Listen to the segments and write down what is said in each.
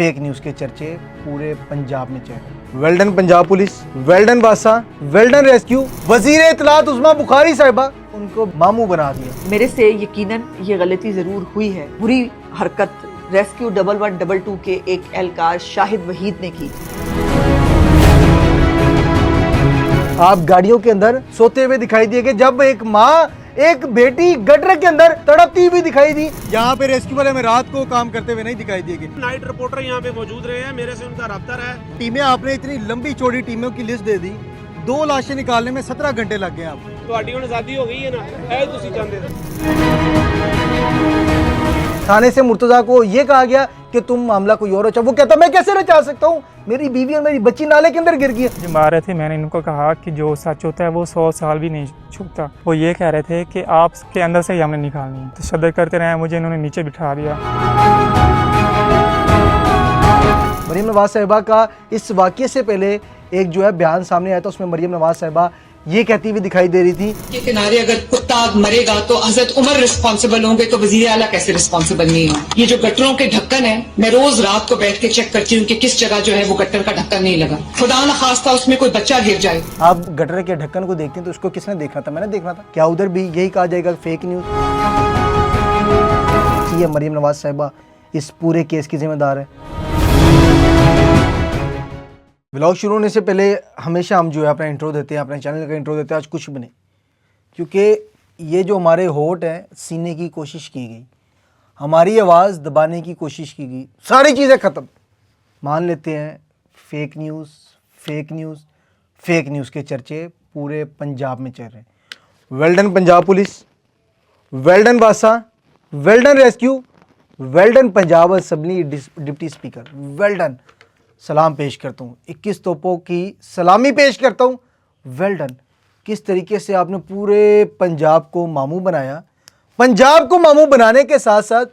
Fake news के चर्चे पूरे पंजाब में चल रहे। वेल्डन पंजाब पुलिस, वेल्डन बासा, वेल्डन रेस्क्यू। वजीर इत्तलात उस्मा बुखारी साहिबा, उनको मामू बना दिया। मेरे से यकीनन ये गलती ज़रूर हुई है। बुरी हरकत रेस्क्यू 1122 के एक एहलकार शाहिद वहीद ने की। आप गाड़ियों के अंदर सोते हुए दिखाई दिए कि जब एक माँ एक बेटी गटर के अंदर तड़पती हुई दिखाई दी। यहाँ पे रेस्क्यू वाले में रात को काम करते हुए नहीं दिखाई दिए। नाइट रिपोर्टर यहाँ पे मौजूद रहे हैं, मेरे से उनका रब्ता है। टीमें, आपने इतनी लंबी चौड़ी टीमों की लिस्ट दे दी, 2 लाशें निकालने में 17 घंटे लग गए आपको। तो हड्डी आज़ादी हो गई है ना, है तुसी चाहते थे। थाने से मुर्तजा को ये कहा गया कि तुम मामला कोई और रचा। वो कहता मैं कैसे रचा सकता हूँ, मेरी बीवी और मेरी बच्ची नाले के अंदर गिर गई है। जब आ रहे थे मैंने इनको कहा कि जो सच होता है वो 100 साल भी नहीं छूटता। वो ये कह रहे थे कि आपके अंदर से ही हमने निकालनी है। तशद्दुद करते रहे, मुझे इन्होंने नीचे बिठा दिया। मरियम नवाज साहिबा का इस वाक़ये से पहले एक जो है बयान सामने आया था, उसमें मरियम नवाज साहिबा ये कहती हुई दिखाई दे रही थी के किनारे अगर कुत्ता मरेगा तो हजरत उमर रिस्पॉन्सिबल होंगे, तो वजीर आला कैसे रिस्पॉन्सिबल नहीं हो। ये जो गटरों के ढक्कन है, मैं रोज रात को बैठ के चेक करती हूँ कि किस जगह जो है वो गटर का ढक्कन नहीं लगा। खुदा न खास्ता उसमें कोई बच्चा गिर जाए। आप गटर के ढक्कन को देखते हैं तो उसको किसने देखना था? मैंने देखना था। क्या उधर भी यही कहा जाएगा फेक न्यूज़? ये मरियम नवाज साहिबा इस पूरे केस की जिम्मेदार है। व्लॉग शुरू होने से पहले हमेशा हम जो है अपना इंट्रो देते हैं, अपने चैनल का इंट्रो देते हैं। आज कुछ भी नहीं, क्योंकि ये जो हमारे होठ हैं सीने की कोशिश की गई, हमारी आवाज़ दबाने की कोशिश की गई, सारी चीज़ें ख़त्म। मान लेते हैं fake news, fake news, fake news के चर्चे पूरे पंजाब में चल रहे हैं। वेल्डन पंजाब पुलिस, वेल्डन बासा, well done rescue, well done Punjab assembly deputy speaker, well done सलाम पेश करता हूँ। 21 तोपों की सलामी पेश करता हूँ। वेल्डन, किस तरीके से आपने पूरे पंजाब को मामू बनाया। पंजाब को मामू बनाने के साथ साथ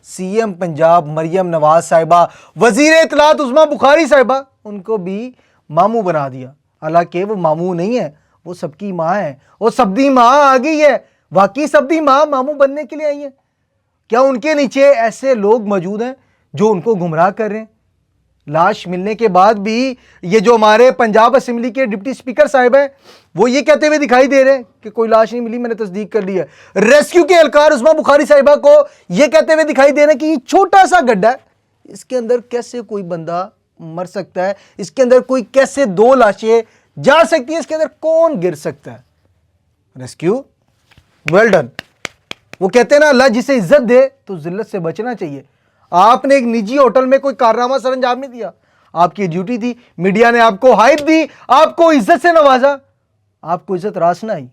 सीएम पंजाब मरियम नवाज साहिबा, वजीर इत्तलात उस्मा बुखारी साहिबा, उनको भी मामू बना दिया। हालांकि वो मामू नहीं है, वो सबकी माँ है। वो सबदी माँ आ गई है। वाकई सबदी माँ मामू बनने के लिए आई है। क्या उनके नीचे ऐसे लोग मौजूद हैं जो उनको गुमराह कर रहे हैं? लाश मिलने के बाद भी ये जो हमारे पंजाब असेंबली के डिप्टी स्पीकर साहब हैं, वो ये कहते हुए दिखाई दे रहे हैं कि कोई लाश नहीं मिली, मैंने तस्दीक कर ली है। रेस्क्यू के एहलकार उस्मा बुखारी साहिबा को ये कहते हुए दिखाई दे रहे हैं कि ये छोटा सा गड्ढा है, इसके अंदर कैसे कोई बंदा मर सकता है, इसके अंदर कोई कैसे 2 लाशें जा सकती है, इसके अंदर कौन गिर सकता है। Rescue, well done. वो कहते हैं ना, अल्लाह जिसे इज्जत दे तो जिल्लत से बचना चाहिए। आपने एक निजी होटल में कोई कारनामा सर अंजाम नहीं दिया, आपकी ड्यूटी थी। मीडिया ने आपको हाइप दी, आपको इज्जत से नवाजा, आपको इज्जत रास ना आई।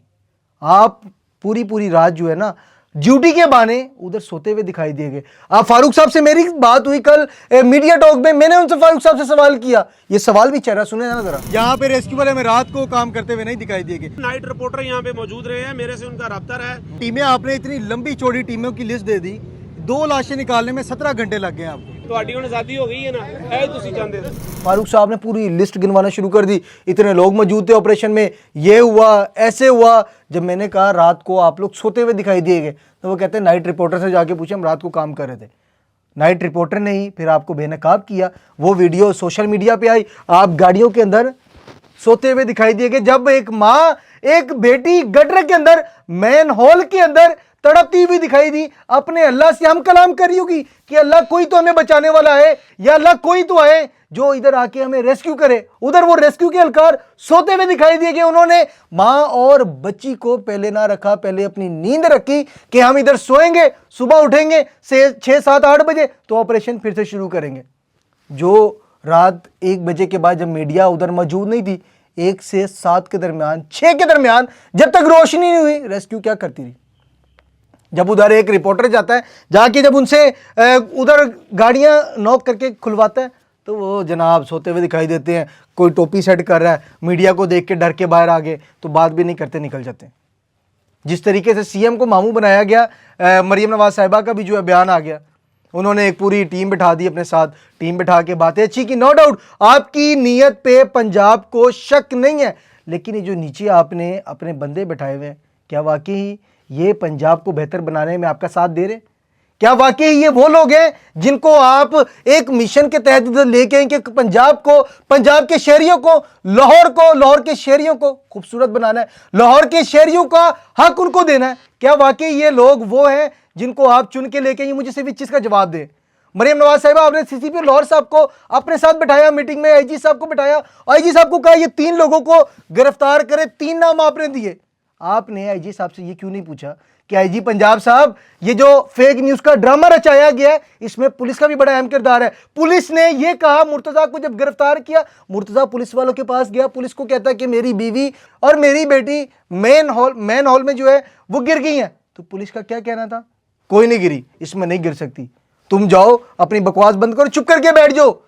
आप पूरी रात जो है ना ड्यूटी के बहाने उधर सोते हुए दिखाई दिए गए। आप फारूक साहब से मेरी बात हुई कल मीडिया टॉक में, मैंने उनसे फारूक साहब से सवाल किया, ये सवाल भी चेहरा सुने ना जरा। यहाँ पे रेस्क्यू वाले में रात को काम करते हुए नहीं दिखाई दिए गए। नाइट रिपोर्टर यहाँ पे मौजूद रहे हैं, मेरे से उनका रब्ता है। टीमें, आपने इतनी लंबी चौड़ी टीमों की लिस्ट दे दी, 2 लाशें निकालने में 17 घंटे लग गए आपको। तो हड्डी आज़ादी हो गई है ना, है तुसी चाहते थे। फारूक साहब ने पूरी लिस्ट गिनवाना शुरू कर दी, इतने लोग मौजूद थे ऑपरेशन में, ये हुआ, ऐसे हुआ। जब मैंने कहा रात को आप लोग सोते हुए दिखाई दिए गए, तो वो कहते हैं नाइट रिपोर्टर से जाके पूछे, हम रात को काम कर रहे थे। नाइट रिपोर्टर ने ही फिर आपको बेनकाब किया। वो वीडियो सोशल मीडिया पे आई, आप गाड़ियों के अंदर सोते हुए दिखाई दिए गए जब एक माँ एक बेटी गटर के अंदर, मैन होल के अंदर तड़पती हुई दिखाई दी। अपने अल्लाह से हम कलाम कर रही होगी कि अल्लाह कोई तो हमें बचाने वाला है, या अल्लाह कोई तो आए जो इधर आके हमें रेस्क्यू करे। उधर वो रेस्क्यू के एहलकार सोते हुए दिखाई दिए कि उन्होंने माँ और बच्ची को पहले ना रखा, पहले अपनी नींद रखी कि हम इधर सोएंगे, सुबह उठेंगे 6, 7, 8 बजे तो ऑपरेशन फिर से शुरू करेंगे। जो रात 1 बजे के बाद जब मीडिया उधर मौजूद नहीं थी, 1 से 7 के दरमियान, 6 के दरमियान, जब तक रोशनी नहीं हुई, रेस्क्यू क्या करती रही। जब उधर एक रिपोर्टर जाता है, जाके जब उनसे उधर गाड़ियां नॉक करके खुलवाता है, तो वो जनाब सोते हुए दिखाई देते हैं। कोई टोपी सेट कर रहा है, मीडिया को देख के डर के बाहर आ गए तो बात भी नहीं करते, निकल जाते हैं। जिस तरीके से सीएम को मामू बनाया गया, मरियम नवाज साहिबा का भी जो है बयान आ गया। उन्होंने एक पूरी टीम बिठा दी अपने साथ, टीम बिठा के बातें अच्छी की, नो डाउट आपकी नीयत पे पंजाब को शक नहीं है, लेकिन ये जो नीचे आपने अपने बंदे बिठाए हुए हैं, क्या वाकई ये पंजाब को बेहतर बनाने में आपका साथ दे रहे? क्या वाकई ये वो लोग हैं जिनको आप एक मिशन के तहत इधर लेके आए कि पंजाब को, पंजाब के शहरियों को, लाहौर के शहरियों को खूबसूरत बनाना है, लाहौर के शहरियों का हक उनको देना है? क्या वाकई ये लोग वो हैं जिनको आप चुन के लेके आए? मुझे सिर्फ इस चीज़ का जवाब दें। मरियम नवाज साहिबा, आपने सीसीपी लाहौर साहब को अपने साथ बिठाया मीटिंग में, आईजी साहब को बिठाया, आईजी साहब को कहा ये 3 लोगों को गिरफ्तार करें, 3 नाम आपने दिए। आपने आईजी साहब से ये क्यों नहीं पूछा कि आईजी पंजाब साहब, ये जो फेक न्यूज़ का ड्रामा रचाया गया है इसमें पुलिस का भी बड़ा अहम किरदार है। पुलिस ने ये कहा, मुर्तज़ा को जब गिरफ्तार किया, मुर्तज़ा पुलिस वालों के पास गया, पुलिस को कहता है कि मेरी बीवी और मेरी बेटी मेन हॉल में जो है वो गिर गई हैं। तो पुलिस का क्या कहना था? कोई नहीं गिरी, इसमें नहीं गिर सकती, तुम जाओ अपनी बकवास बंद करो, चुप करके बैठ जाओ।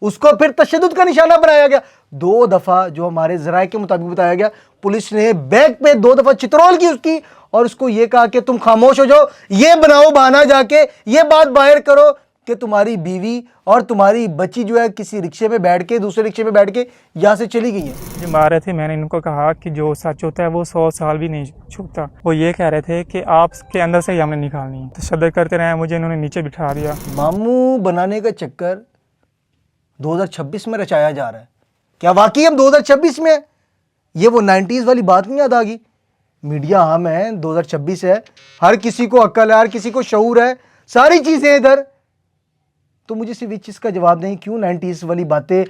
उसको फिर तशद्दुद का निशाना बनाया गया। 2 दफ़ा जो हमारे ज़राए के मुताबिक बताया गया, पुलिस ने बैक पे 2 दफ़ा चित्रोल की उसकी, और उसको ये कहा कि तुम खामोश हो जाओ, ये बनाओ बहाना, जाके ये बात बाहर करो कि तुम्हारी बीवी और तुम्हारी बच्ची जो है किसी रिक्शे पे बैठ के, दूसरे रिक्शे पे बैठ के यहाँ से चली गई है। जब मार रहे थे मैंने इनको कहा कि जो सच होता है वो 100 साल भी नहीं छूटता। वो ये कह रहे थे कि आपके अंदर से ही हमने निकालनी है। तशद्दुद करते रहे, मुझे इन्होंने नीचे बिठा दिया। मामू बनाने का चक्कर 2026 में रचाया जा रहा है। क्या वाकई हम 2026 में है? ये वो 90s वाली बात नहीं याद आ गई? मीडिया आम है, 2026 है, हर किसी को अक्ल है, हर किसी को शऊर है, सारी चीज़ें इधर। तो मुझे सिर्फ इस चीज़ का जवाब नहीं, क्यों 90s वाली बातें,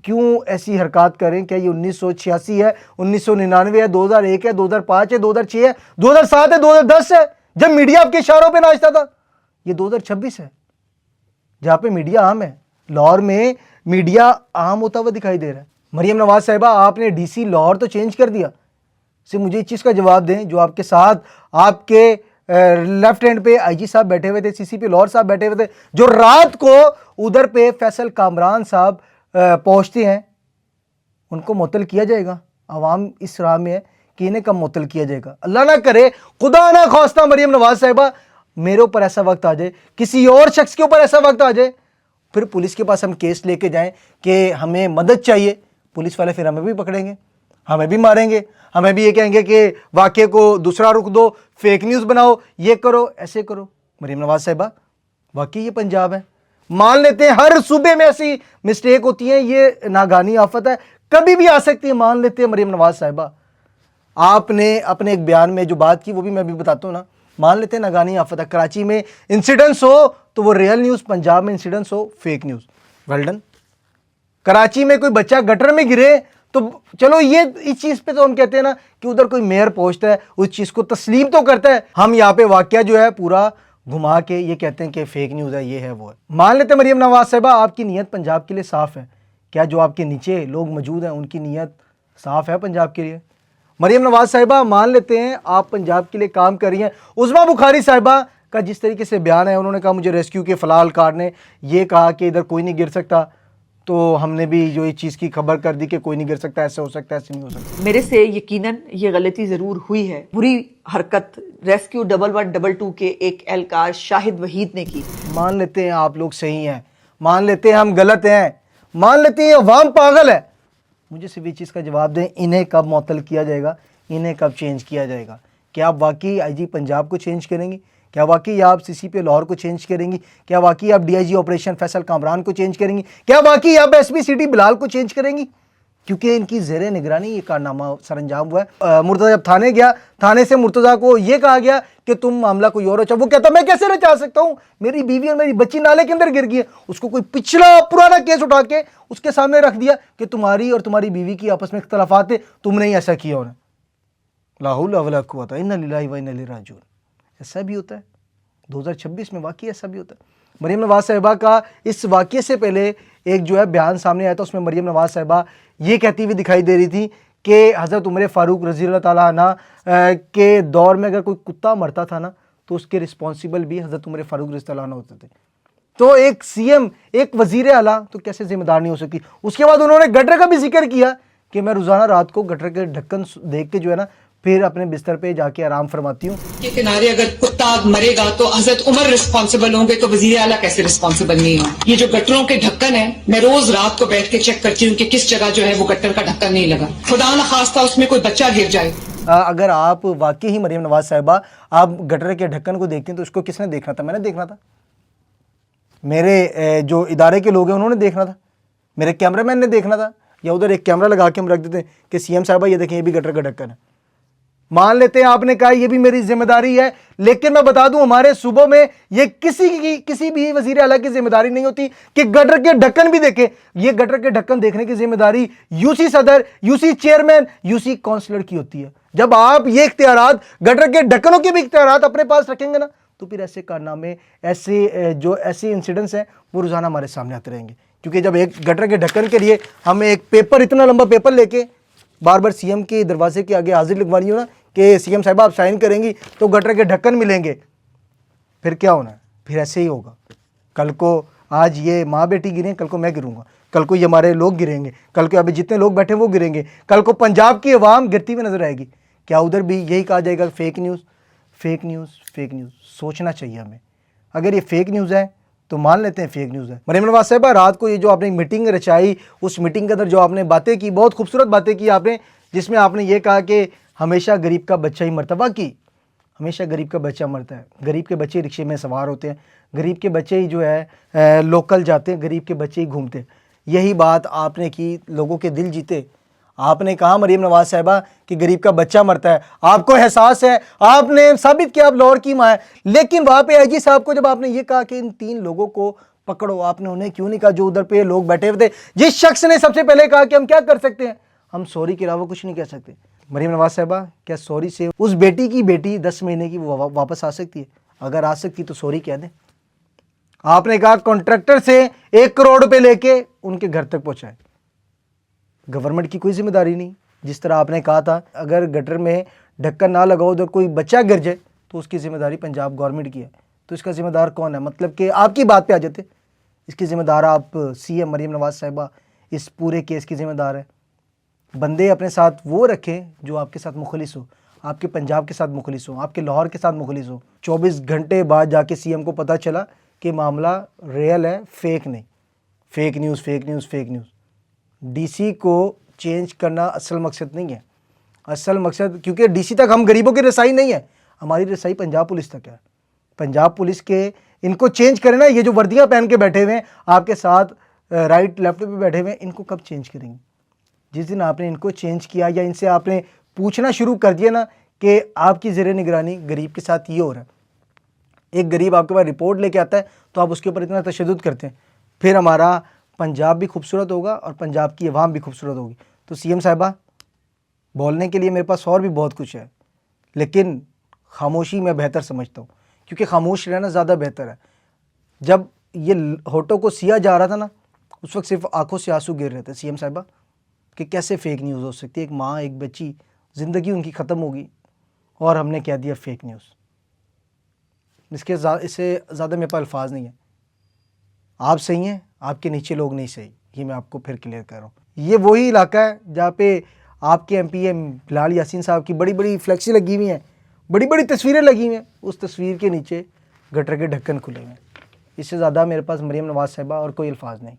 क्यों ऐसी हरकत करें? क्या ये 1986 है, 1999 है, 2001 है, 2005 है, 2006 है, 2007 है, 2010 है, जब मीडिया आपके इशारों पे नाचता था? ये 2026 है जहाँ पे मीडिया आम है। लाहौर में मीडिया आम होता हुआ दिखाई दे रहा है। मरियम नवाज साहिबा, आपने डीसी लाहौर तो चेंज कर दिया। सिर्फ मुझे इस चीज़ का जवाब दें, जो आपके साथ आपके लेफ्ट हैंड पे आईजी साहब बैठे हुए थे, सीसीपी लाहौर साहब बैठे हुए थे, जो रात को उधर पे फैसल कामरान साहब पहुंचते हैं, उनको मुअत्तल किया जाएगा? आवाम इस राह में है कि इन्हें कब मुअत्तल किया जाएगा? अल्लाह ना करे, खुदा ना ख्वास्ता मरियम नवाज साहिबा, मेरे ऊपर ऐसा वक्त आ जाए, किसी और शख्स के ऊपर ऐसा वक्त आ जाए, फिर पुलिस के पास हम केस लेके जाएं कि हमें मदद चाहिए, पुलिस वाले फिर हमें भी पकड़ेंगे, हमें भी मारेंगे, हमें भी ये कहेंगे कि वाक़े को दूसरा रुख दो, फेक न्यूज़ बनाओ, ये करो, ऐसे करो। मरियम नवाज साहिबा, वाकई ये पंजाब है? मान लेते हैं हर सूबे में ऐसी मिस्टेक होती है, ये नागानी आफत है, कभी भी आ सकती है, मान लेते हैं मरियम नवाज साहिबा, आपने अपने एक बयान में जो बात की वो भी मैं भी बताता हूँ ना, मान लेते हैं नागानी आफत है, कराची में इंसिडेंट्स हो तो वो रियल न्यूज़, पंजाब में इंसिडेंट्स हो fake news. Well done. Karachi में कोई बच्चा गटर में गिरे तो चलो ये इस चीज़ पे तो हम कहते हैं ना कि उधर कोई मेयर पहुंचता है, उस चीज़ को तस्लीम तो करता है। हम यहाँ पे वाकया जो है पूरा घुमा के ये कहते हैं कि फेक न्यूज़ है, ये है वो है। मान लेते हैं मरियम नवाज साहिबा, आपकी नीयत पंजाब के लिए साफ़ है। क्या जो आपके नीचे लोग मौजूद हैं उनकी नीयत साफ़ है पंजाब के लिए? मरियम नवाज साहिबा, मान लेते हैं आप पंजाब के लिए काम कर रही हैं। उज़मा बुखारी साहिबा का जिस तरीके से बयान है, उन्होंने कहा मुझे रेस्क्यू के फ़लाल कार ने ये कहा कि इधर कोई नहीं गिर सकता, तो हमने भी जो इस चीज़ की खबर कर दी कि कोई नहीं गिर सकता, ऐसे हो सकता है, ऐसे नहीं हो सकता। मेरे से यकीनन ये गलती ज़रूर हुई है। बुरी हरकत रेस्क्यू 1112 के एक एहलकार शाहिद वहीद ने की। मान लेते हैं आप लोग सही हैं, मान लेते हैं हम गलत हैं, मान लेते हैं अवाम पागल है, मुझे सिर्फ इस चीज़ का जवाब दें, इन्हें कब मुअत्तल किया जाएगा, इन्हें कब चेंज किया जाएगा? क्या आप वाकई आईजी पंजाब को चेंज करेंगी? क्या वाकई आप सीसीपी लाहौर को चेंज करेंगी? क्या वाकई आप डीआईजी ऑपरेशन फैसल कामरान को चेंज करेंगी? क्या वाकई आप एसपी सिटी बिलाल को चेंज करेंगी? क्योंकि इनकी ज़ेरे निगरानी ये कारनामा सरअंजाम हुआ है। मुर्तज़ा जब थाने गया, थाने से मुर्तज़ा को ये कहा गया कि तुम मामला कोई और रचा। वो कहता मैं कैसे रचा सकता हूँ, मेरी बीवी और मेरी बच्ची नाले के अंदर गिर गई है। उसको कोई पिछला पुराना केस उठा के उसके सामने रख दिया कि तुम्हारी और तुम्हारी बीवी की आपस में इख्तलाफात थे, तुमने ही ऐसा किया उन्हें। ला हौला वला कुव्वता इन्ना लिल्लाहि व इन्ना इलैहि राजिऊन। ऐसा भी होता है 2026 में, वाकई ऐसा भी होता है। मरियम नवाज साहिबा का इस वाक़े से पहले एक जो है बयान सामने आया था, उसमें मरियम नवाज साहिबा ये कहती हुई दिखाई दे रही थी कि हज़रत उमर फ़ारूक रज़ी अल्लाह ताला अन्हा के दौर में अगर कोई कुत्ता मरता था ना तो उसके रिस्पॉन्सिबल भी हज़रत उमर फ़ारूक रज़ी अल्लाह अन्हा होते थे। तो एक सीएम, एक वज़ीर आला तो कैसे जिम्मेदार नहीं हो सकती। उसके बाद उन्होंने गटर का भी जिक्र किया कि मैं रोज़ाना रात को गटर के ढक्कन देख के जो है ना फिर अपने बिस्तर पे जाके आराम फरमाती हूँ। के किनारे अगर कुत्ता मरेगा तो हजरत उमर रिस्पॉन्सिबल होंगे तो वजीर आला कैसे रिस्पॉन्सिबल नहीं हो? ये जो गटरों के ढक्कन है, मैं रोज रात को बैठ के चेक करती हूँ कि किस जगह जो है वो गटर का ढक्कन नहीं लगा। खुदा न खास्ता उसमें कोई बच्चा गिर जाए अगर आप वाकई ही मरीम नवाज साहिबा आप गटर के ढक्कन को देखते हैं तो उसको किसने देखना था? मैंने देखना था, मेरे जो इदारे के लोग हैं उन्होंने देखना था, मेरे कैमरामैन ने देखना था, या उधर एक कैमरा लगा के हम रख देते हैं कि सीएम साहिबा ये देखें ये भी गटर का ढक्कन है। मान लेते हैं आपने कहा ये भी मेरी जिम्मेदारी है, लेकिन मैं बता दूं हमारे सूबों में ये किसी भी वजीर आला की जिम्मेदारी नहीं होती कि गटर के ढक्कन भी देखे। ये गटर के ढक्कन देखने की जिम्मेदारी यूसी सदर, यूसी चेयरमैन, यूसी काउंसलर की होती है। जब आप ये इख्तियारात, गटर के ढक्कनों के भी इख्तियारात अपने पास रखेंगे ना, तो फिर ऐसे कारनामे, ऐसे इंसिडेंट्स हैं वो रोजाना हमारे सामने आते रहेंगे। क्योंकि जब एक गटर के ढक्कन के लिए हमें एक पेपर, इतना लंबा पेपर लेके बार बार सीएम के दरवाजे के आगे हाजिर लिखवानी हो ना कि सीएम साहब आप साइन करेंगी तो गटर के ढक्कन मिलेंगे, फिर क्या होना है? फिर ऐसे ही होगा। कल को आज ये माँ बेटी गिरे, कल को मैं गिरूंगा, कल को ये हमारे लोग गिरेंगे, कल को अभी जितने लोग बैठे वो गिरेंगे, कल को पंजाब की अवाम गिरती हुई नजर आएगी। क्या उधर भी यही कहा जाएगा fake news, fake news, fake news? सोचना चाहिए हमें। अगर ये फेक न्यूज़ है तो मान लेते हैं फेक न्यूज़ है। मरीम नवाज साहिबा रात को ये जो आपने मीटिंग रचाई, उस मीटिंग के अंदर जो आपने बातें की, बहुत खूबसूरत बातें की आपने, जिसमें आपने ये कहा कि हमेशा गरीब का बच्चा ही मरता। वाकई हमेशा गरीब का बच्चा मरता है। गरीब के बच्चे रिक्शे में सवार होते हैं, गरीब के बच्चे ही जो है लोकल जाते हैं, गरीब के बच्चे ही घूमते हैं। यही बात आपने की, लोगों के दिल जीते। आपने कहा मरीम नवाज साहिबा कि गरीब का बच्चा मरता है, आपको एहसास है, आपने साबित किया आप लाहौर की माँ है। लेकिन वहाँ पे आईजी साहब को जब आपने ये कहा कि इन 3 लोगों को पकड़ो, आपने उन्हें क्यों नहीं कहा जो उधर पे लोग बैठे हुए थे? जिस शख्स ने सबसे पहले कहा कि हम क्या कर सकते हैं, हम सॉरी के अलावा कुछ नहीं कह सकते। मरीम नवाज साहिबा, क्या सॉरी से उस बेटी की बेटी 10 महीने की वो वापस आ सकती है? अगर आ सकती तो सॉरी कह दें। आपने कहा कॉन्ट्रैक्टर से 1 करोड़ रुपए लेके उनके घर तक पहुंचाए, गवर्नमेंट की कोई जिम्मेदारी नहीं। जिस तरह आपने कहा था अगर गटर में ढक्कन ना लगाओ उधर कोई बच्चा गिर जाए तो उसकी जिम्मेदारी पंजाब गवर्नमेंट की है, तो इसका जिम्मेदार कौन है? मतलब कि आपकी बात पे आ जाते, इसकी जिम्मेदार आप सीएम मरीम नवाज साहिबा इस पूरे केस की जिम्मेदार है। बंदे अपने साथ वो रखें जो आपके साथ मुखलिस हो, आपके पंजाब के साथ मुखलिस हो, आपके लाहौर के साथ मुखलिस हो। 24 घंटे बाद जाके सीएम को पता चला कि मामला रियल है, फेक नहीं। Fake news, fake news, fake news. DC को चेंज करना असल मकसद नहीं है। असल मकसद, क्योंकि डीसी तक हम गरीबों की रसाई नहीं है, हमारी रसाई पंजाब पुलिस तक है। पंजाब पुलिस के इनको चेंज करें ना, ये जो वर्दियाँ पहन के बैठे हुए हैं आपके साथ राइट लेफ्ट पे बैठे हुए हैं, इनको कब चेंज करेंगे? जिस दिन आपने इनको चेंज किया या इनसे आपने पूछना शुरू कर दिया ना कि आपकी ज़ेरे निगरानी गरीब के साथ ये हो रहा है, एक गरीब आपके पास रिपोर्ट लेके आता है तो आप उसके ऊपर इतना तशद्दुद करते हैं, फिर हमारा पंजाब भी खूबसूरत होगा और पंजाब की आवाम भी खूबसूरत होगी। तो सीएम साहिबा, बोलने के लिए मेरे पास और भी बहुत कुछ है, लेकिन खामोशी मैं बेहतर समझता हूँ, क्योंकि खामोश रहना ज़्यादा बेहतर है। जब ये होठों को सिया जा रहा था ना, उस वक्त सिर्फ आंखों से आंसू गिर रहे थे सीएम साहिबा कि कैसे फेक न्यूज़ हो सकती है। एक माँ, एक बच्ची, ज़िंदगी उनकी ख़त्म होगी और हमने कह दिया फेक न्यूज़। इससे ज़्यादा मेरे पास अल्फाज नहीं है। आप सही हैं, आपके नीचे लोग नहीं सही, ये मैं आपको फिर क्लियर कर रहा हूँ। ये वही इलाका है जहाँ पे आपके एमपी बिलाल यासीन साहब की बड़ी बड़ी फ्लैक्सी लगी हुई हैं, बड़ी बड़ी तस्वीरें लगी हुई हैं, उस तस्वीर के नीचे गटर के ढक्कन खुले हुए हैं। इससे ज़्यादा मेरे पास मरीम नवाज साहिबा और कोई अल्फाज नहीं।